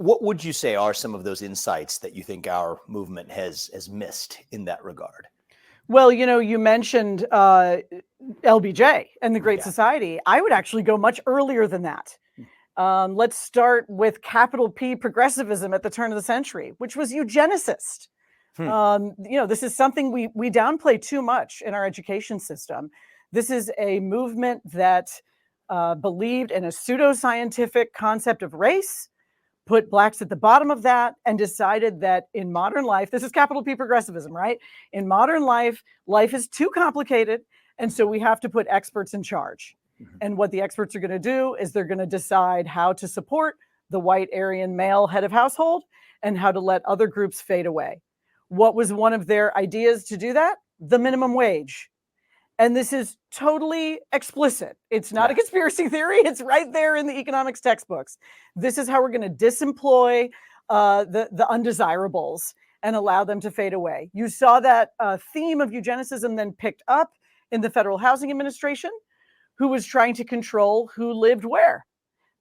What would you say are some of those insights that you think our movement has missed in that regard? Well, you mentioned LBJ and the Great Society. I would actually go much earlier than that. Let's start with capital P progressivism at the turn of the century, which was eugenicist. This is something we downplay too much in our education system. This is a movement that believed in a pseudoscientific concept of race, put blacks at the bottom of that, and decided that in modern life, this is capital P progressivism, right? In modern life, life is too complicated, and so we have to put experts in charge. And what the experts are going to do is they're going to decide how to support the white Aryan male head of household and how to let other groups fade away. What was one of their ideas to do that? The minimum wage. And this is totally explicit. It's not a conspiracy theory. It's right there in the economics textbooks. This is how we're going to disemploy the undesirables and allow them to fade away. You saw that theme of eugenicism then picked up in the Federal Housing Administration, who was trying to control who lived where.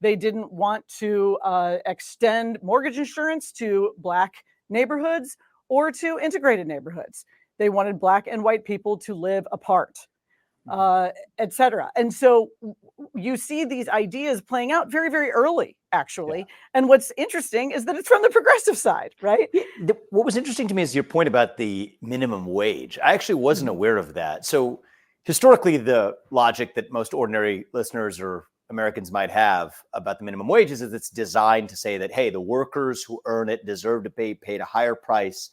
They didn't want to extend mortgage insurance to Black neighborhoods or to integrated neighborhoods. They wanted Black and white people to live apart, et cetera. And so you see these ideas playing out very, very early, actually. And what's interesting is that it's from the progressive side, right? What was interesting to me is your point about the minimum wage. I actually wasn't aware of that. So historically, the logic that most ordinary listeners or Americans might have about the minimum wage is that it's designed to say that, hey, the workers who earn it deserve to be paid a higher price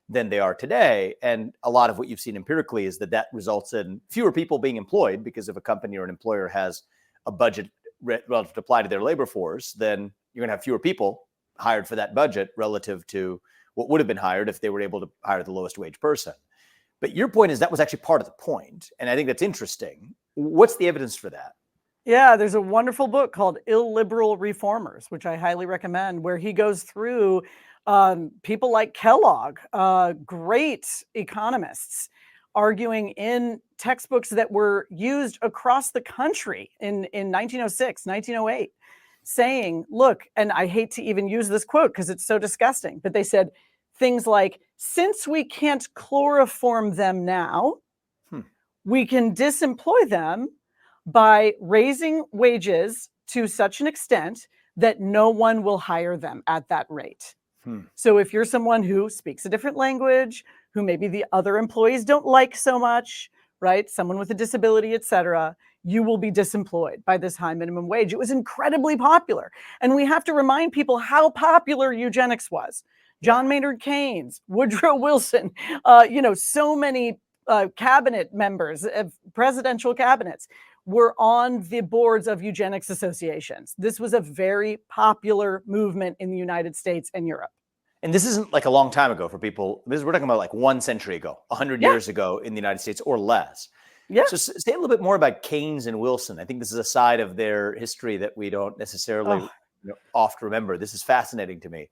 than they are today. And a lot of what you've seen empirically is that results in fewer people being employed, because if a company or an employer has a budget relative to apply to their labor force, then you're going to have fewer people hired for that budget relative to what would have been hired if they were able to hire the lowest wage person. But your point is that was actually part of the point. And I think that's interesting. What's the evidence for that? Yeah, there's a wonderful book called Illiberal Reformers, which I highly recommend, where he goes through people like Kellogg, great economists, arguing in textbooks that were used across the country in 1906, 1908, saying, look, and I hate to even use this quote because it's so disgusting, but they said things like, since we can't chloroform them now, we can disemploy them by raising wages to such an extent that no one will hire them at that rate. So if you're someone who speaks a different language, who maybe the other employees don't like so much, right? Someone with a disability, et cetera, you will be disemployed by this high minimum wage. It was incredibly popular. And we have to remind people how popular eugenics was. John Maynard Keynes, Woodrow Wilson, so many cabinet members of presidential cabinets were on the boards of eugenics associations. This was a very popular movement in the United States and Europe. And this isn't like a long time ago for people. We're talking about like 1 century ago, 100 years ago in the United States or less. So say a little bit more about Keynes and Wilson. I think this is a side of their history that we don't necessarily oft remember. This is fascinating to me.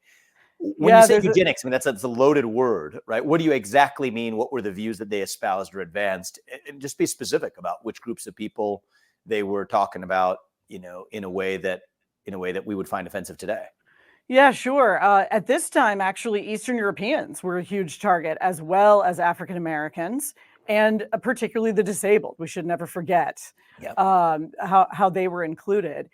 When you say eugenics, I mean, that's a loaded word, right? What do you exactly mean? What were the views that they espoused or advanced? And just be specific about which groups of people they were talking about, in a way that we would find offensive today. Yeah, sure. At this time, actually, Eastern Europeans were a huge target, as well as African Americans, and particularly the disabled. We should never forget how they were included.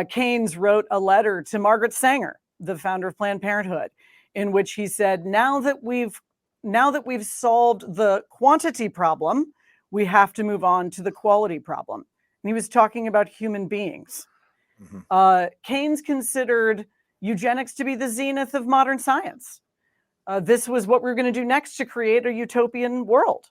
Keynes wrote a letter to Margaret Sanger, the founder of Planned Parenthood, in which he said, now that we've solved the quantity problem, we have to move on to the quality problem. And he was talking about human beings. Keynes considered eugenics to be the zenith of modern science. This was what we were going to do next to create a utopian world.